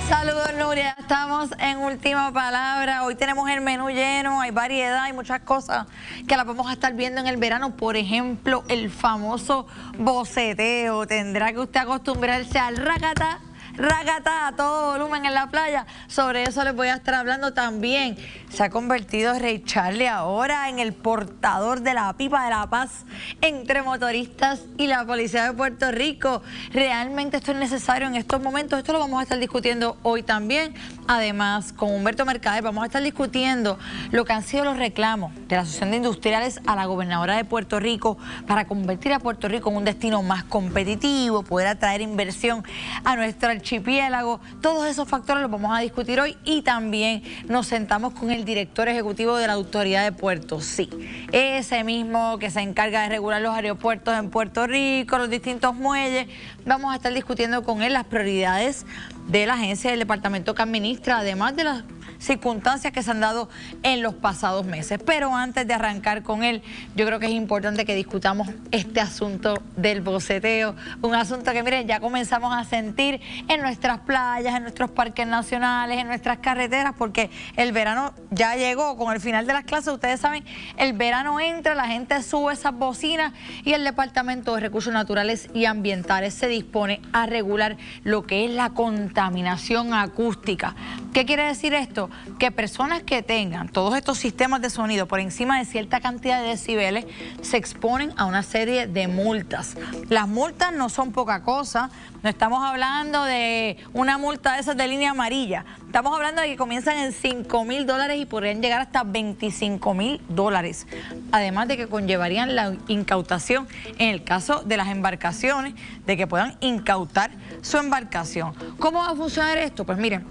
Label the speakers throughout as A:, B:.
A: Saludos, Nuria. Estamos en Última Palabra. Hoy tenemos el menú lleno, hay variedad, hay muchas cosas que las vamos a estar viendo en el verano. Por ejemplo, el famoso boceteo. Tendrá que usted acostumbrarse al racata, racata a todo volumen en la playa. Sobre eso les voy a estar hablando también. Se ha convertido Ray Charlie ahora en el portador de la pipa de la paz entre motoristas y la policía de Puerto Rico. ¿Realmente esto es necesario en estos momentos? Esto lo vamos a estar discutiendo hoy también. Además, con Humberto Mercader vamos a estar discutiendo lo que han sido los reclamos de la Asociación de Industriales a la gobernadora de Puerto Rico para convertir a Puerto Rico en un destino más competitivo, poder atraer inversión a nuestro archipiélago. Todos esos factores los vamos a discutir hoy y también nos sentamos con el director ejecutivo de la Autoridad de Puertos, sí, ese mismo que se encarga de regular los aeropuertos en Puerto Rico, los distintos muelles. Vamos a estar discutiendo con él las prioridades de la agencia del departamento que administra, además de las circunstancias que se han dado en los pasados meses. Pero antes de arrancar con él, yo creo que es importante que discutamos este asunto del boceteo, un asunto que, miren, ya comenzamos a sentir en nuestras playas, en nuestros parques nacionales, en nuestras carreteras, porque el verano ya llegó. Con el final de las clases, ustedes saben, el verano entra, la gente sube esas bocinas y el Departamento de Recursos Naturales y Ambientales se dispone a regular lo que es la contaminación acústica. ¿Qué quiere decir esto? Que personas que tengan todos estos sistemas de sonido por encima de cierta cantidad de decibeles se exponen a una serie de multas. Las multas no son poca cosa, no estamos hablando de una multa de esas de línea amarilla, estamos hablando de que comienzan en $5,000 y podrían llegar hasta $25,000, además de que conllevarían la incautación en el caso de las embarcaciones, de que puedan incautar su embarcación. ¿Cómo va a funcionar esto? Pues miren,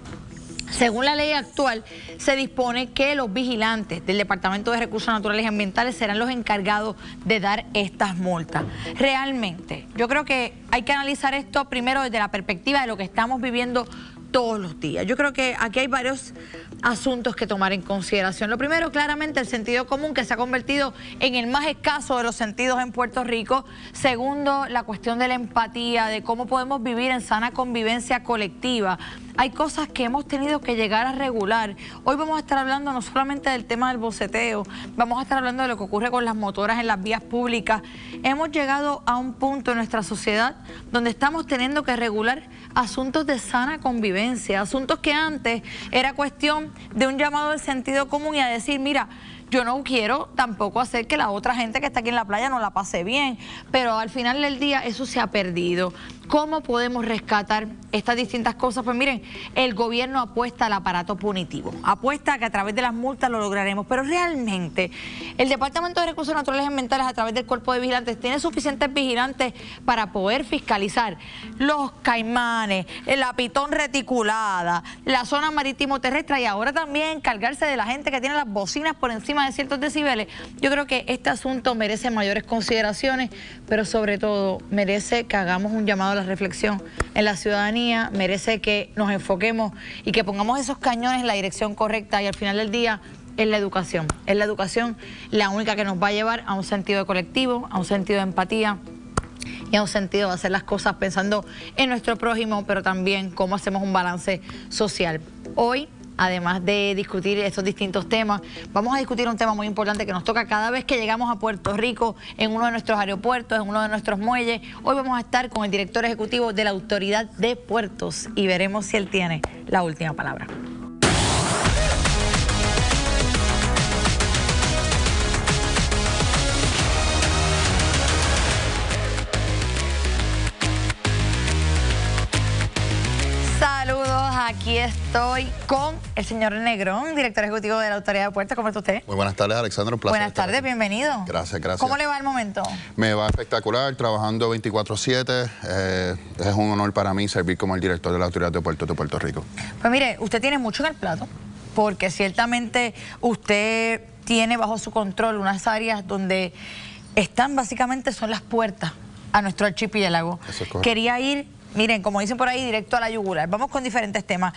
A: según la ley actual, se dispone que los vigilantes del Departamento de Recursos Naturales y Ambientales serán los encargados de dar estas multas. Realmente, yo creo que hay que analizar esto primero desde la perspectiva de lo que estamos viviendo todos los días. Yo creo que aquí hay varios asuntos que tomar en consideración. Lo primero, claramente, el sentido común, que se ha convertido en el más escaso de los sentidos en Puerto Rico. Segundo, la cuestión de la empatía, de cómo podemos vivir en sana convivencia colectiva. Hay cosas que hemos tenido que llegar a regular. Hoy vamos a estar hablando no solamente del tema del boceteo, vamos a estar hablando de lo que ocurre con las motoras en las vías públicas. Hemos llegado a un punto en nuestra sociedad donde estamos teniendo que regular asuntos de sana convivencia, asuntos que antes era cuestión de un llamado del sentido común y a decir, mira, yo no quiero tampoco hacer que la otra gente que está aquí en la playa no la pase bien, pero al final del día eso se ha perdido. ¿Cómo podemos rescatar estas distintas cosas? Pues miren, el gobierno apuesta al aparato punitivo, apuesta a que a través de las multas lo lograremos, pero realmente el Departamento de Recursos Naturales y Ambientales a través del Cuerpo de Vigilantes tiene suficientes vigilantes para poder fiscalizar los caimanes, la pitón reticulada, la zona marítimo terrestre y ahora también encargarse de la gente que tiene las bocinas por encima de ciertos decibeles. Yo creo que este asunto merece mayores consideraciones, pero sobre todo merece que hagamos un llamado a la reflexión en la ciudadanía, merece que nos enfoquemos y que pongamos esos cañones en la dirección correcta y al final del día es la educación. Es la educación la única que nos va a llevar a un sentido de colectivo, a un sentido de empatía y a un sentido de hacer las cosas pensando en nuestro prójimo, pero también cómo hacemos un balance social. Hoy, además de discutir estos distintos temas, vamos a discutir un tema muy importante que nos toca cada vez que llegamos a Puerto Rico, en uno de nuestros aeropuertos, en uno de nuestros muelles. Hoy vamos a estar con el director ejecutivo de la Autoridad de Puertos y veremos si él tiene la última palabra. Aquí estoy con el señor Negrón, director ejecutivo de la Autoridad de Puertos. ¿Cómo está usted?
B: Muy buenas tardes, Alexandra. Un placer.
A: Buenas tardes, bienvenido.
B: Gracias, gracias.
A: ¿Cómo le va el momento?
B: Me va espectacular, trabajando 24/7. Es un honor para mí servir como el director de la Autoridad de Puertos de Puerto Rico.
A: Pues mire, usted tiene mucho en el plato, porque ciertamente usted tiene bajo su control unas áreas donde están básicamente son las puertas a nuestro archipiélago.
B: Eso es correcto.
A: Quería ir, miren, como dicen por ahí, directo a la yugular. Vamos con diferentes temas.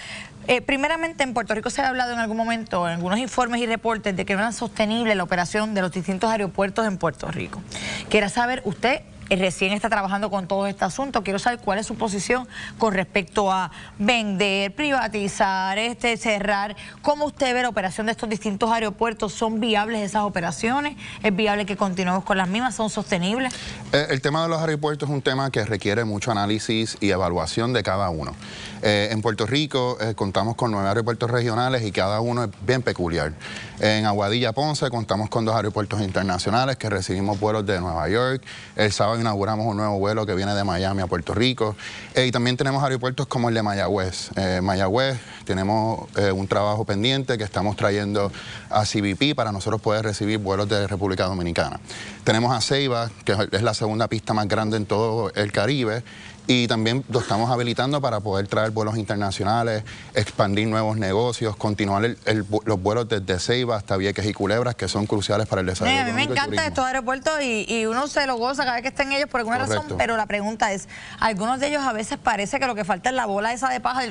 A: Primeramente, en Puerto Rico se ha hablado en algún momento, en algunos informes y reportes, de que no era sostenible la operación de los distintos aeropuertos en Puerto Rico. Quería saber, usted recién está trabajando con todo este asunto. Quiero saber cuál es su posición con respecto a vender, privatizar, cerrar. ¿Cómo usted ve la operación de estos distintos aeropuertos? ¿Son viables esas operaciones? ¿Es viable que continuemos con las mismas? ¿Son sostenibles?
B: El tema de los aeropuertos es un tema que requiere mucho análisis y evaluación de cada uno. En Puerto Rico contamos con 9 aeropuertos regionales y cada uno es bien peculiar. En Aguadilla, Ponce, contamos con 2 aeropuertos internacionales que recibimos vuelos de Nueva York. El sábado inauguramos un nuevo vuelo que viene de Miami a Puerto Rico. Y también tenemos aeropuertos como el de Mayagüez. Mayagüez tenemos un trabajo pendiente que estamos trayendo a CBP para nosotros poder recibir vuelos de República Dominicana. Tenemos a Ceiba, que es la segunda pista más grande en todo el Caribe, y también lo estamos habilitando para poder traer vuelos internacionales, expandir nuevos negocios, continuar los vuelos desde Ceiba hasta Vieques y Culebras, que son cruciales para el desarrollo económico.
A: A mí me encantan estos aeropuertos y uno se lo goza cada vez que estén ellos por alguna razón, pero la pregunta es, algunos de ellos a veces parece que lo que falta es la bola esa de paja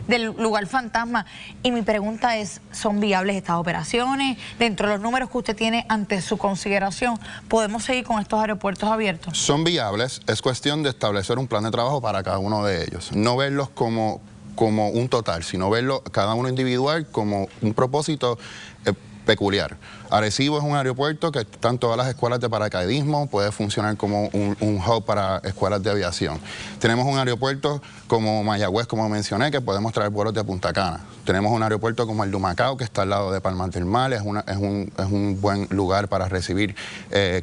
A: del lugar fantasma. Y mi pregunta es, ¿son viables estas operaciones? Dentro de los números que usted tiene ante su consideración, ¿podemos seguir con estos aeropuertos abiertos?
B: Son viables, es cuestión de establecer un plan de trabajo para cada uno de ellos. No verlos como un total, sino verlo cada uno individual como un propósito peculiar. Arecibo es un aeropuerto que están todas las escuelas de paracaidismo, puede funcionar como un hub para escuelas de aviación. Tenemos un aeropuerto como Mayagüez, como mencioné, que podemos traer vuelos de Punta Cana. Tenemos un aeropuerto como el de Humacao, que está al lado de Palmas del Mar, es un buen lugar para recibir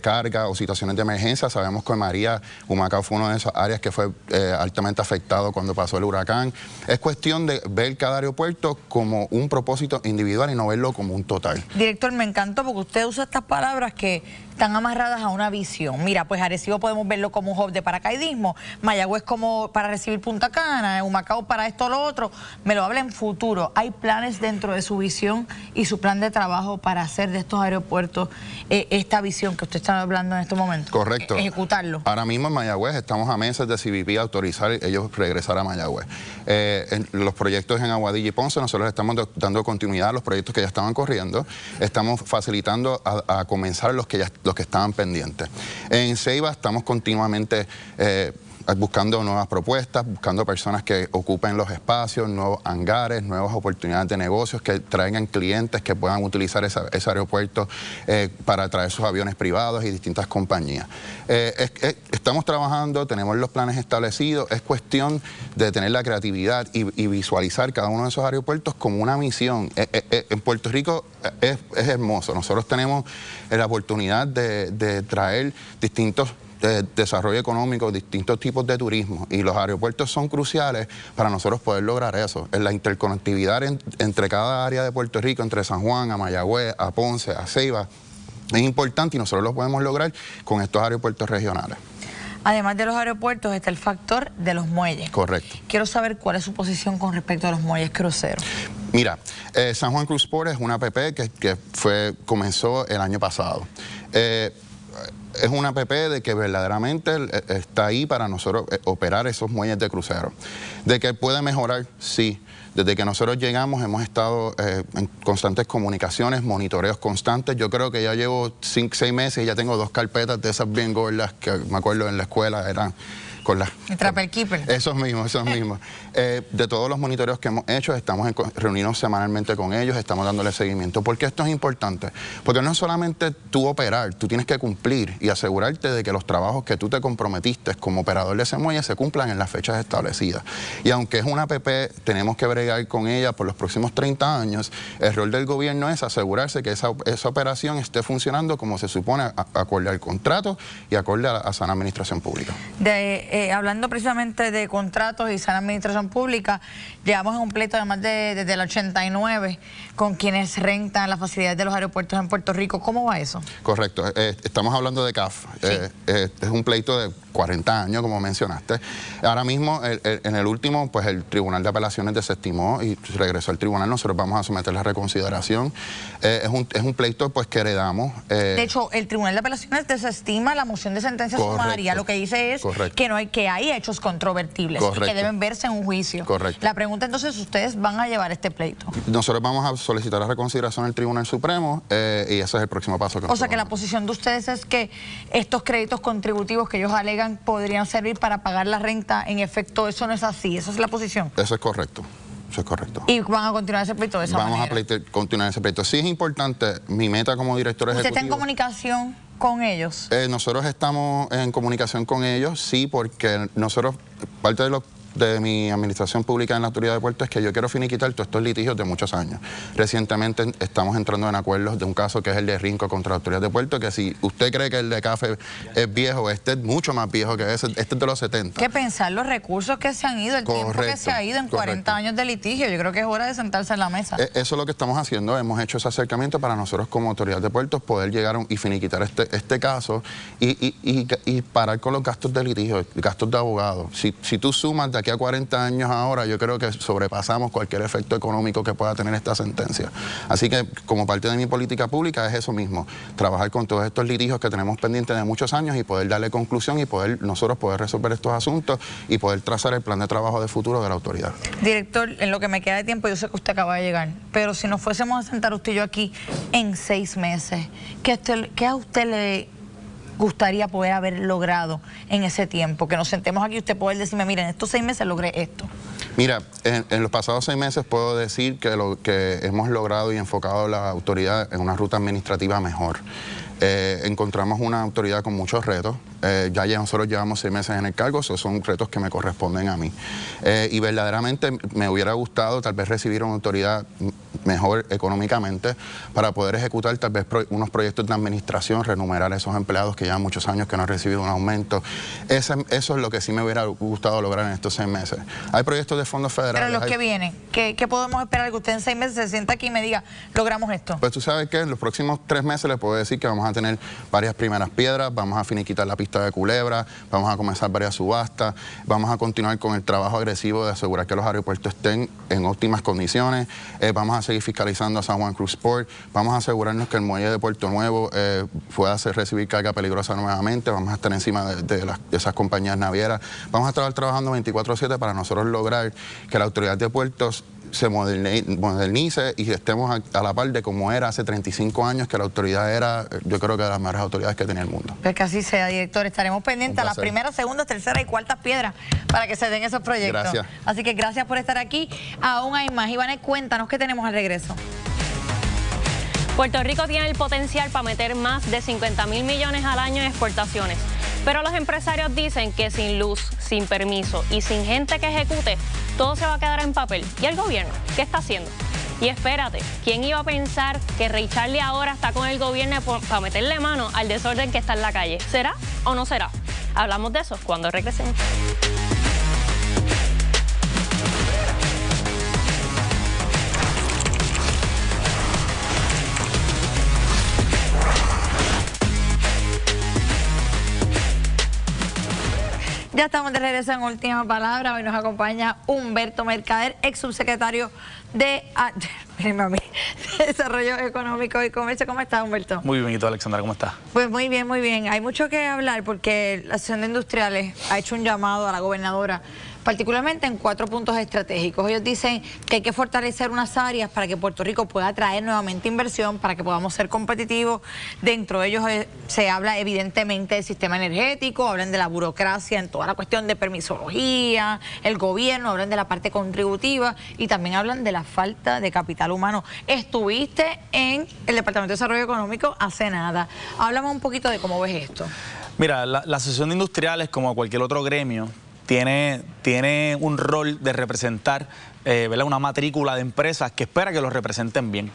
B: carga o situaciones de emergencia. Sabemos que María, Humacao fue una de esas áreas que fue altamente afectado cuando pasó el huracán. Es cuestión de ver cada aeropuerto como un propósito individual y no verlo como un total.
A: Director, me encantó porque usted usa estas palabras que están amarradas a una visión. Mira, pues Arecibo podemos verlo como un hub de paracaidismo, Mayagüez como para recibir Punta Cana, Humacao para esto o lo otro. Me lo habla en futuro. ¿Hay planes dentro de su visión y su plan de trabajo para hacer de estos aeropuertos esta visión que usted está hablando en estos momentos?
B: Correcto.
A: Ejecutarlo.
B: Ahora mismo en Mayagüez estamos a meses de CBP autorizar ellos regresar a Mayagüez. En los proyectos en Aguadilla y Ponce nosotros estamos dando continuidad a los proyectos que ya estaban corriendo. Estamos facilitando a comenzar los que estaban pendientes. En Ceiba estamos continuamente buscando nuevas propuestas, buscando personas que ocupen los espacios, nuevos hangares, nuevas oportunidades de negocios, que traigan clientes que puedan utilizar ese aeropuerto para traer sus aviones privados y distintas compañías. Estamos trabajando, tenemos los planes establecidos, es cuestión de tener la creatividad y visualizar cada uno de esos aeropuertos como una misión. En Puerto Rico es hermoso, nosotros tenemos la oportunidad de traer distintos desarrollo económico, distintos tipos de turismo, y los aeropuertos son cruciales para nosotros poder lograr eso. La interconectividad entre cada área de Puerto Rico, entre San Juan, a Mayagüez, a Ponce, a Ceiba, es importante y nosotros lo podemos lograr con estos aeropuertos regionales.
A: Además de los aeropuertos está el factor de los muelles.
B: Correcto.
A: Quiero saber cuál es su posición con respecto a los muelles cruceros.
B: Mira, San Juan Cruise Port es una APP que comenzó el año pasado. Es una APP de que verdaderamente está ahí para nosotros operar esos muelles de crucero. De que puede mejorar, sí. Desde que nosotros llegamos hemos estado en constantes comunicaciones, monitoreos constantes. Yo creo que ya llevo 6 meses y ya tengo 2 carpetas de esas bien gordas que me acuerdo en la escuela eran con las...
A: Trapper Keeper.
B: Esos mismos. De todos los monitoreos que hemos hecho, estamos reunidos semanalmente con ellos, estamos dándole seguimiento. ¿Por qué esto es importante? Porque no es solamente tú operar, tú tienes que cumplir y asegurarte de que los trabajos que tú te comprometiste como operador de ese muelle se cumplan en las fechas establecidas. Y aunque es una APP, tenemos que bregar con ella por los próximos 30 años, el rol del gobierno es asegurarse que esa operación esté funcionando como se supone, acorde al contrato y acorde a la sana administración pública.
A: Hablando precisamente de contratos y sana administración pública, llevamos en un pleito además desde el 89 con quienes rentan las facilidades de los aeropuertos en Puerto Rico. ¿Cómo va eso?
B: Correcto. Estamos hablando de CAF. Sí. Es un pleito de 40 años, como mencionaste. Ahora mismo, en el último, pues el Tribunal de Apelaciones desestimó y regresó al tribunal. Nosotros vamos a someter la reconsideración. Es un pleito pues que heredamos.
A: De hecho, el Tribunal de Apelaciones desestima la moción de sentencia sumaria. Lo que dice es que hay hechos controvertibles y que deben verse en un juicio.
B: Correcto.
A: La pregunta entonces, ¿ustedes van a llevar este pleito?
B: Nosotros vamos a solicitar la reconsideración del Tribunal Supremo y ese es el próximo paso que
A: O sea que la posición de ustedes es que estos créditos contributivos que ellos alegan podrían servir para pagar la renta. En efecto, eso no es así. ¿Esa es la posición?
B: Eso es correcto. Eso es correcto.
A: ¿Y van a continuar ese pleito de esa manera?
B: Vamos a continuar ese pleito. Sí es importante, mi meta como director ejecutivo...
A: ¿Usted está en comunicación con ellos?
B: Nosotros estamos en comunicación con ellos, sí, porque nosotros, parte de mi administración pública en la Autoridad de Puertos es que yo quiero finiquitar todos estos litigios de muchos años. Recientemente estamos entrando en acuerdos de un caso que es el de Rinco contra la Autoridad de Puertos, que si usted cree que el de Café es viejo, este es mucho más viejo que ese, este es de los 70.
A: ¿Qué pensar los recursos que se han ido, el tiempo que se ha ido en 40 años de litigio? Yo creo que es hora de sentarse en la mesa.
B: Eso es lo que estamos haciendo, hemos hecho ese acercamiento para nosotros como Autoridad de Puertos poder llegar y finiquitar este caso y parar con los gastos de litigio, gastos de abogados. Si tú sumas de aquí a 40 años ahora, yo creo que sobrepasamos cualquier efecto económico que pueda tener esta sentencia. Así que, como parte de mi política pública, es eso mismo, trabajar con todos estos litigios que tenemos pendientes de muchos años y poder darle conclusión y nosotros poder resolver estos asuntos y poder trazar el plan de trabajo de futuro de la autoridad.
A: Director, en lo que me queda de tiempo, yo sé que usted acaba de llegar, pero si nos fuésemos a sentar usted y yo aquí en 6 meses, ¿qué a usted le gustaría poder haber logrado en ese tiempo? Que nos sentemos aquí y usted poder decirme, mira, en estos 6 meses logré esto.
B: Mira, en los pasados 6 meses puedo decir que lo que hemos logrado y enfocado la autoridad en una ruta administrativa mejor. Encontramos una autoridad con muchos retos. Ya nosotros llevamos 6 meses en el cargo, esos son retos que me corresponden a mí. Y verdaderamente me hubiera gustado tal vez recibir una autoridad mejor económicamente para poder ejecutar tal vez unos proyectos de administración, renumerar a esos empleados que llevan muchos años que no han recibido un aumento. Eso es lo que sí me hubiera gustado lograr en estos 6 meses. Hay proyectos de fondos federales.
A: Pero los que vienen, ¿qué podemos esperar? Que usted en 6 meses se sienta aquí y me diga, logramos esto.
B: Pues tú sabes que en los próximos 3 meses les puedo decir que vamos a tener varias primeras piedras, vamos a finiquitar la pista de Culebra, vamos a comenzar varias subastas, vamos a continuar con el trabajo agresivo de asegurar que los aeropuertos estén en óptimas condiciones, vamos a seguir fiscalizando a San Juan Cruz Port, vamos a asegurarnos que el muelle de Puerto Nuevo pueda recibir carga peligrosa nuevamente, vamos a estar encima de esas compañías navieras, vamos a estar trabajando 24/7 para nosotros lograr que la Autoridad de Puertos se modernice y estemos a la par de como era hace 35 años, que la autoridad era, yo creo que de las mejores autoridades que tenía el mundo.
A: Pues que así sea, director. Estaremos pendientes a las primeras, segundas, terceras y cuartas piedras para que se den esos proyectos.
B: Gracias.
A: Así que gracias por estar aquí. Aún hay más. Iván, cuéntanos qué tenemos al regreso.
C: Puerto Rico tiene el potencial para meter más de 50.000 millones al año en exportaciones. Pero los empresarios dicen que sin luz, sin permiso y sin gente que ejecute, todo se va a quedar en papel. ¿Y el gobierno? ¿Qué está haciendo? Y espérate, ¿quién iba a pensar que Ray Charlie ahora está con el gobierno para meterle mano al desorden que está en la calle? ¿Será o no será? Hablamos de eso cuando regresemos.
A: Ya estamos de regreso en Última Palabra. Hoy nos acompaña Humberto Mercader, ex subsecretario de Desarrollo Económico y Comercio. ¿Cómo estás, Humberto?
D: Muy bien, ¿y tú, Alexandra? ¿Cómo estás?
A: Pues muy bien, muy bien. Hay mucho que hablar porque la Asociación de Industriales ha hecho un llamado a la gobernadora, particularmente en 4 puntos estratégicos. Ellos dicen que hay que fortalecer unas áreas para que Puerto Rico pueda atraer nuevamente inversión, para que podamos ser competitivos. Dentro de ellos se habla evidentemente del sistema energético, hablan de la burocracia en toda la cuestión de permisología, el gobierno, hablan de la parte contributiva y también hablan de la falta de capital humano. Estuviste en el Departamento de Desarrollo Económico hace nada. Háblame un poquito de cómo ves esto.
D: Mira, la Asociación de Industriales, como cualquier otro gremio, tiene un rol de representar ¿verdad? Una matrícula de empresas que espera que los representen bien.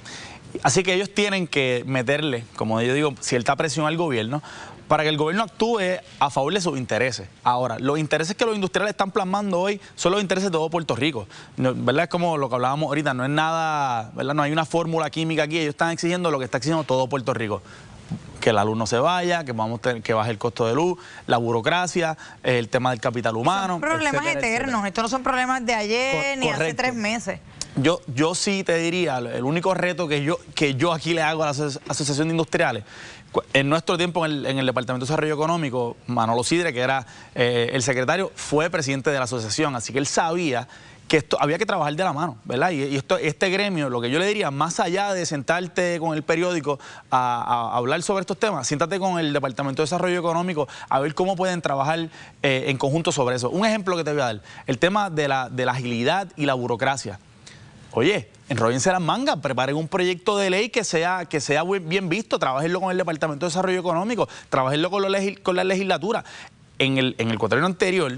D: Así que ellos tienen que meterle, como yo digo, cierta presión al gobierno para que el gobierno actúe a favor de sus intereses. Ahora, los intereses que los industriales están plasmando hoy son los intereses de todo Puerto Rico. ¿Verdad? Es como lo que hablábamos ahorita, no es nada, ¿verdad? No hay una fórmula química aquí, ellos están exigiendo lo que está exigiendo todo Puerto Rico. que la luz no se vaya, que vamos a tener que baje el costo de luz, la burocracia, el tema del capital humano.
A: Son problemas
D: etcétera,
A: eternos,
D: etcétera.
A: estos no son problemas de ayer ni hace
D: Correcto.
A: 3 meses.
D: Yo sí te diría, el único reto que yo aquí le hago a la Asociación de Industriales, en nuestro tiempo en el Departamento de Desarrollo Económico, Manolo Sidre, que era el secretario, fue presidente de la asociación, así que él sabía que esto había que trabajar de la mano, ¿verdad? Y este gremio, lo que yo le diría, más allá de sentarte con el periódico a hablar sobre estos temas, siéntate con el Departamento de Desarrollo Económico a ver cómo pueden trabajar en conjunto sobre eso. Un ejemplo que te voy a dar, el tema de la agilidad y la burocracia. Oye, enróllense las mangas, preparen un proyecto de ley que sea bien visto, trabajenlo con el Departamento de Desarrollo Económico, trabajenlo con la legislatura. En el cuatrienio anterior,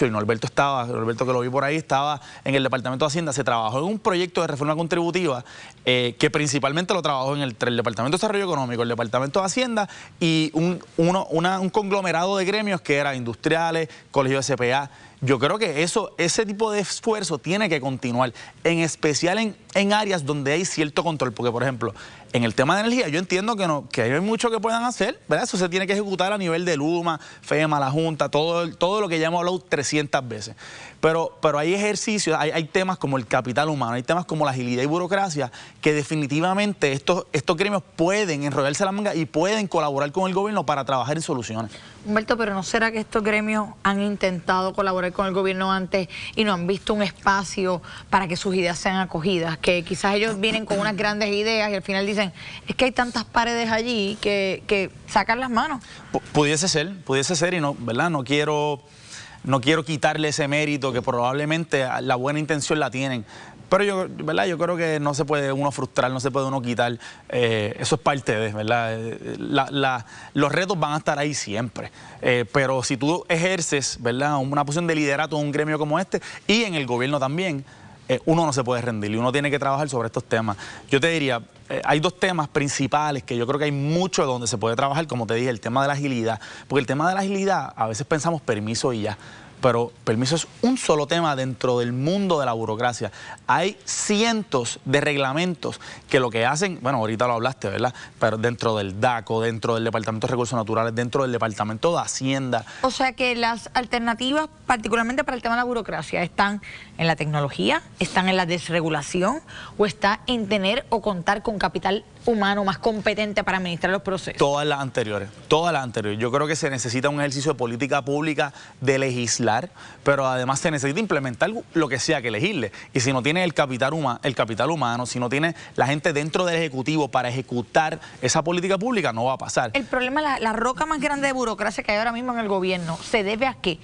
D: Norberto que lo vi por ahí, estaba en el Departamento de Hacienda, se trabajó en un proyecto de reforma contributiva que principalmente lo trabajó entre el Departamento de Desarrollo Económico, el Departamento de Hacienda y un conglomerado de gremios que era industriales, colegios de CPA. Yo creo que ese tipo de esfuerzo tiene que continuar, en especial en áreas donde hay cierto control, porque por ejemplo, en el tema de energía yo entiendo que hay mucho que puedan hacer, ¿verdad? Eso se tiene que ejecutar a nivel de Luma, FEMA, la Junta, todo lo que ya hemos hablado 300 veces. Pero hay ejercicios, hay temas como el capital humano, hay temas como la agilidad y burocracia, que definitivamente estos gremios pueden enrollarse la manga y pueden colaborar con el gobierno para trabajar en soluciones.
A: Humberto, pero ¿no será que estos gremios han intentado colaborar con el gobierno antes y no han visto un espacio para que sus ideas sean acogidas? Que quizás ellos vienen con unas grandes ideas y al final dicen, es que hay tantas paredes allí que sacan las manos.
D: Pudiese ser y no, ¿verdad? No quiero quitarle ese mérito, que probablemente la buena intención la tienen. Pero yo creo que no se puede uno frustrar, no se puede uno quitar. Eso es parte de, ¿verdad? Los retos van a estar ahí siempre. Pero si tú ejerces, ¿verdad?, una posición de liderato en un gremio como este y en el gobierno también, uno no se puede rendir y uno tiene que trabajar sobre estos temas. Yo te diría, hay 2 temas principales que yo creo que hay mucho donde se puede trabajar, como te dije, el tema de la agilidad. Porque el tema de la agilidad, a veces pensamos permiso y ya. Pero permiso es un solo tema dentro del mundo de la burocracia. Hay cientos de reglamentos que lo que hacen, bueno, ahorita lo hablaste, ¿verdad? Pero dentro del DACO, dentro del Departamento de Recursos Naturales, dentro del Departamento de Hacienda.
A: O sea que las alternativas, particularmente para el tema de la burocracia, están en la tecnología, están en la desregulación o está en tener o contar con capital humano más competente para administrar los procesos.
D: Todas las anteriores. Yo creo que se necesita un ejercicio de política pública de legislar, pero además se necesita implementar lo que sea que legisle. Y si no tiene el capital humano, si no tiene la gente dentro del Ejecutivo para ejecutar esa política pública, no va a pasar.
A: El problema, la roca más grande de burocracia que hay ahora mismo en el gobierno, ¿se debe a qué?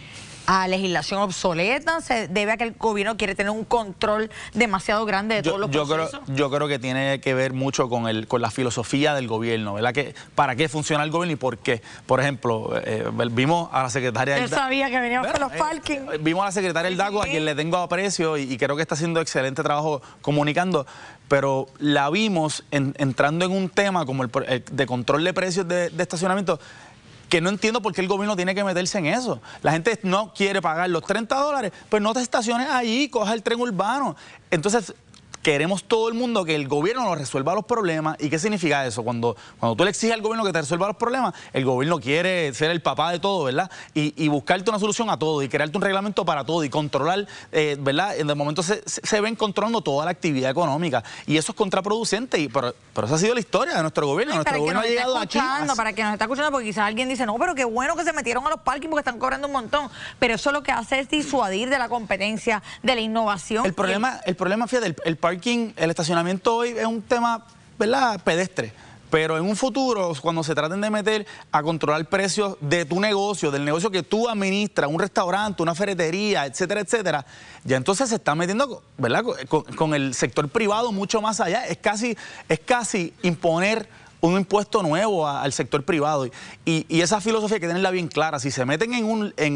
A: ¿A legislación obsoleta? ¿Se debe a que el gobierno quiere tener un control demasiado grande de todos los procesos?
D: Yo creo que tiene que ver mucho con la filosofía del gobierno, ¿verdad? ¿Para qué funciona el gobierno y por qué? Por ejemplo, vimos a la secretaria del
A: DACO. Yo sabía que veníamos con los parking.
D: Vimos a la secretaria del DACO, a quien le tengo aprecio y creo que está haciendo excelente trabajo comunicando, pero la vimos entrando en un tema como el de control de precios de estacionamiento, que no entiendo por qué el gobierno tiene que meterse en eso. La gente no quiere pagar los $30, pues no te estaciones allí, coja el tren urbano. Entonces, queremos todo el mundo que el gobierno nos resuelva los problemas. ¿Y qué significa eso? Cuando tú le exiges al gobierno que te resuelva los problemas, el gobierno quiere ser el papá de todo, ¿verdad? Y buscarte una solución a todo, y crearte un reglamento para todo, y controlar, ¿verdad? En el momento se ven controlando toda la actividad económica. Y eso es contraproducente, pero esa ha sido la historia de nuestro gobierno. Nuestro gobierno ha llegado aquí.
A: Para que nos está escuchando, porque quizás alguien dice, no, pero qué bueno que se metieron a los parking porque están cobrando un montón. Pero eso lo que hace es disuadir de la competencia, de la innovación.
D: El problema, fíjate, el parking, el estacionamiento hoy es un tema, ¿verdad?, pedestre. Pero en un futuro, cuando se traten de meter a controlar precios de tu negocio, del negocio que tú administras, un restaurante, una ferretería, etcétera, etcétera, ya entonces se está metiendo, ¿verdad?, con el sector privado mucho más allá. Es casi imponer un impuesto nuevo al sector privado. Y esa filosofía hay que tenerla bien clara. Si se meten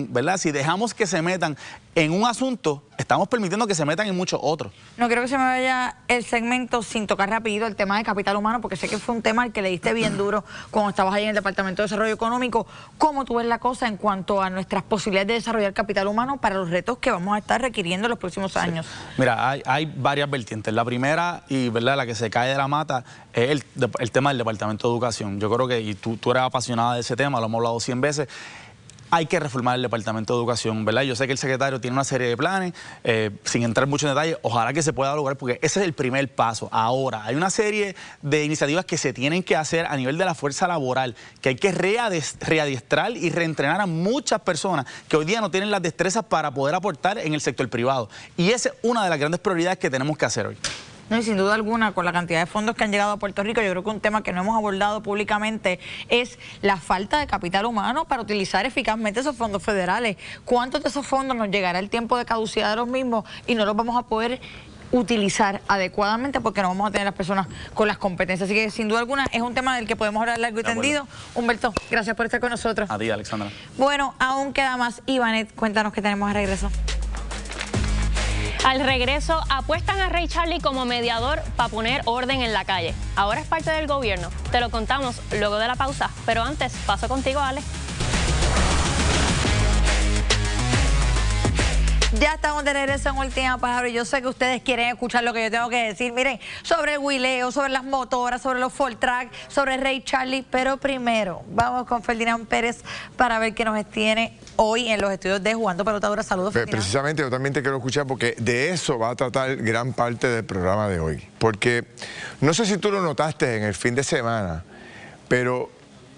D: ¿verdad?, si dejamos que se metan en un asunto, estamos permitiendo que se metan en muchos otros.
A: No quiero que se me vaya el segmento sin tocar rapidito el tema de capital humano, porque sé que fue un tema al que le diste bien duro cuando estabas ahí en el Departamento de Desarrollo Económico. ¿Cómo tú ves la cosa en cuanto a nuestras posibilidades de desarrollar capital humano para los retos que vamos a estar requiriendo en los próximos años?
D: Mira, hay varias vertientes. La primera, y ¿verdad?, la que se cae de la mata, es el tema del Departamento de Educación. Yo creo que, y tú eres apasionada de ese tema, lo hemos hablado 100 veces, hay que reformar el Departamento de Educación, ¿verdad? Yo sé que el secretario tiene una serie de planes, sin entrar mucho en detalle, ojalá que se pueda lograr, porque ese es el primer paso. Ahora, hay una serie de iniciativas que se tienen que hacer a nivel de la fuerza laboral, que hay que readiestrar y reentrenar a muchas personas que hoy día no tienen las destrezas para poder aportar en el sector privado. Y esa es una de las grandes prioridades que tenemos que hacer hoy.
A: No, y sin duda alguna, con la cantidad de fondos que han llegado a Puerto Rico, yo creo que un tema que no hemos abordado públicamente es la falta de capital humano para utilizar eficazmente esos fondos federales. ¿Cuántos de esos fondos nos llegará el tiempo de caducidad de los mismos y no los vamos a poder utilizar adecuadamente porque no vamos a tener las personas con las competencias? Así que sin duda alguna es un tema del que podemos hablar largo y tendido. Humberto, gracias por estar con nosotros.
D: A ti, Alexandra.
A: Bueno, aún queda más. Ivanet, cuéntanos qué tenemos a regreso.
C: Al regreso, apuestan a Ray Charlie como mediador para poner orden en la calle. Ahora es parte del gobierno. Te lo contamos luego de la pausa. Pero antes, paso contigo, Ale.
A: Ya estamos de regreso en Última Palabra y yo sé que ustedes quieren escuchar lo que yo tengo que decir. Miren, sobre el huileo, sobre las motoras, sobre los Ford Track, sobre Ray Charlie. Pero primero, vamos con Ferdinand Pérez para ver qué nos tiene hoy en los estudios de Jugando Pelota Dura. Saludos, Ferdinand.
E: Precisamente, yo también te quiero escuchar porque de eso va a tratar gran parte del programa de hoy. Porque no sé si tú lo notaste en el fin de semana, pero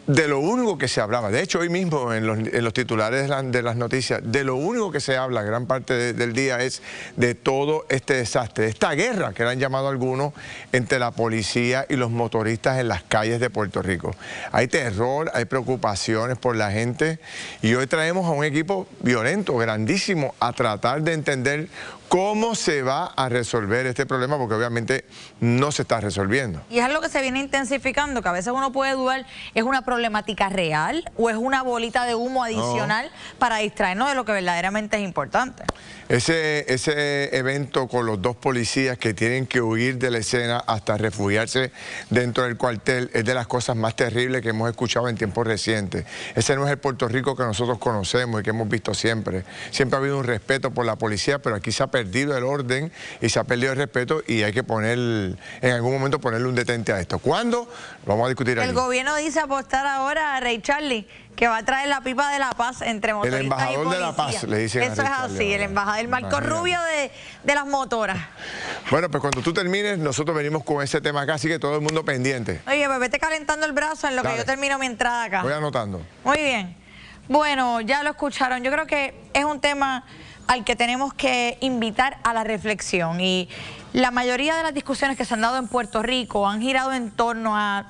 E: de lo único que se hablaba, de hecho hoy mismo en los titulares de las noticias, de lo único que se habla gran parte del día es de todo este desastre, de esta guerra que le han llamado algunos entre la policía y los motoristas en las calles de Puerto Rico. Hay terror, hay preocupaciones por la gente y hoy traemos a un equipo violento, grandísimo, a tratar de entender cómo se va a resolver este problema, porque obviamente no se está resolviendo.
A: Y es algo que se viene intensificando, que a veces uno puede dudar, ¿es una problemática real o es una bolita de humo adicional para distraernos de lo que verdaderamente es importante?
E: Ese evento con los dos policías que tienen que huir de la escena hasta refugiarse dentro del cuartel es de las cosas más terribles que hemos escuchado en tiempos recientes. Ese no es el Puerto Rico que nosotros conocemos y que hemos visto siempre. Siempre ha habido un respeto por la policía, pero aquí se ha perdido el orden y se ha perdido el respeto y hay que en algún momento ponerle un detente a esto. ¿Cuándo? Vamos a discutir aquí.
A: El gobierno dice apostar ahora a Ray Charlie, que va a traer la pipa de la paz entre motoristas y policía.
E: El embajador de la paz, le dicen.
A: Eso es así, el embajador, el Marco Rubio de las motoras.
E: Bueno, pues cuando tú termines, nosotros venimos con ese tema acá, así que todo el mundo pendiente.
A: Oye, pues vete calentando el brazo en lo que yo termino mi entrada acá.
E: Voy anotando.
A: Muy bien. Bueno, ya lo escucharon. Yo creo que es un tema al que tenemos que invitar a la reflexión. Y la mayoría de las discusiones que se han dado en Puerto Rico han girado en torno a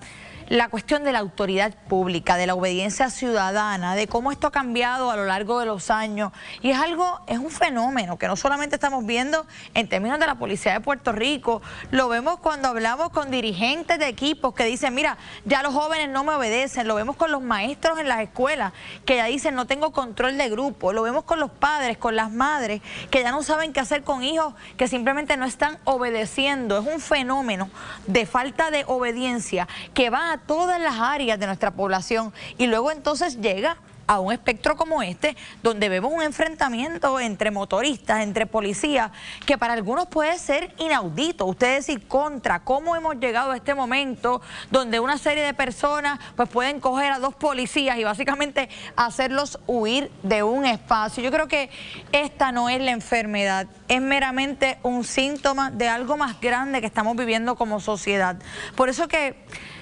A: la cuestión de la autoridad pública, de la obediencia ciudadana, de cómo esto ha cambiado a lo largo de los años. Y es un fenómeno que no solamente estamos viendo en términos de la policía de Puerto Rico, lo vemos cuando hablamos con dirigentes de equipos que dicen, mira, ya los jóvenes no me obedecen, lo vemos con los maestros en las escuelas que ya dicen no tengo control de grupo, lo vemos con los padres, con las madres que ya no saben qué hacer con hijos que simplemente no están obedeciendo. Es un fenómeno de falta de obediencia que va a todas las áreas de nuestra población y luego entonces llega a un espectro como este, donde vemos un enfrentamiento entre motoristas, entre policías, que para algunos puede ser inaudito. Ustedes decir contra cómo hemos llegado a este momento donde una serie de personas pues pueden coger a dos policías y básicamente hacerlos huir de un espacio. Yo creo que esta no es la enfermedad, es meramente un síntoma de algo más grande que estamos viviendo como sociedad. Por eso que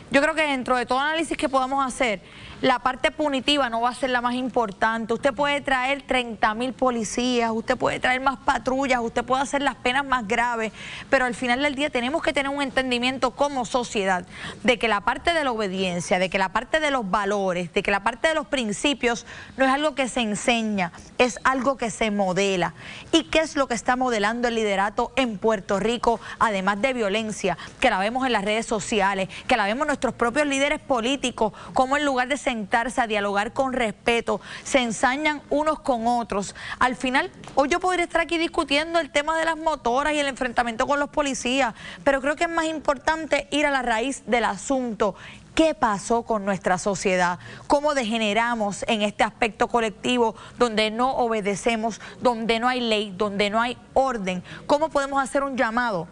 A: yo creo que dentro de todo análisis que podamos hacer, la parte punitiva no va a ser la más importante. Usted puede traer 30.000 policías, usted puede traer más patrullas, usted puede hacer las penas más graves, pero al final del día tenemos que tener un entendimiento como sociedad de que la parte de la obediencia, de que la parte de los valores, de que la parte de los principios no es algo que se enseña, es algo que se modela. ¿Y qué es lo que está modelando el liderato en Puerto Rico, además de violencia, que la vemos en las redes sociales, que la vemos en nuestros propios líderes políticos, como en lugar de sentarse a dialogar con respeto, se ensañan unos con otros. Al final, hoy yo podría estar aquí discutiendo el tema de las motoras y el enfrentamiento con los policías, pero creo que es más importante ir a la raíz del asunto. ¿Qué pasó con nuestra sociedad? ¿Cómo degeneramos en este aspecto colectivo donde no obedecemos, donde no hay ley, donde no hay orden? ¿Cómo podemos hacer un llamado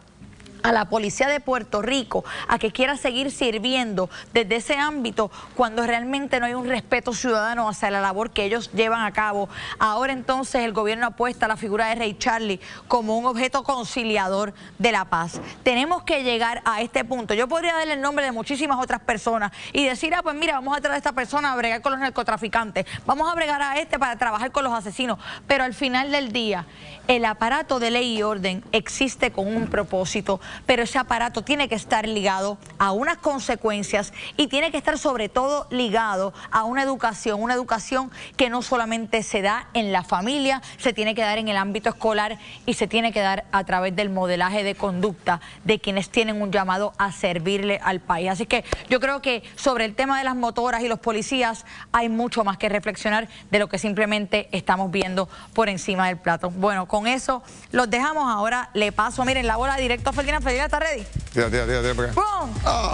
A: a la policía de Puerto Rico a que quiera seguir sirviendo desde ese ámbito cuando realmente no hay un respeto ciudadano hacia la labor que ellos llevan a cabo? Ahora entonces el gobierno apuesta a la figura de Ray Charlie como un objeto conciliador de la paz. Tenemos que llegar a este punto. Yo podría darle el nombre de muchísimas otras personas y decir, pues mira, vamos a traer a esta persona a bregar con los narcotraficantes, vamos a bregar a este para trabajar con los asesinos, pero al final del día el aparato de ley y orden existe con un propósito, pero ese aparato tiene que estar ligado a unas consecuencias y tiene que estar sobre todo ligado a una educación que no solamente se da en la familia, se tiene que dar en el ámbito escolar y se tiene que dar a través del modelaje de conducta de quienes tienen un llamado a servirle al país. Así que yo creo que sobre el tema de las motoras y los policías hay mucho más que reflexionar de lo que simplemente estamos viendo por encima del plato. Bueno, con eso los dejamos. Ahora le paso, miren, la bola directo a Ferdinand. Ferdinand, ¿está ready?
E: Tira para acá.
A: ¡Pum!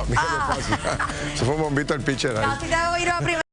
E: Mira qué fácil. Se fue un bombito al pitcher ahí.
A: Casi te hago ir a primera.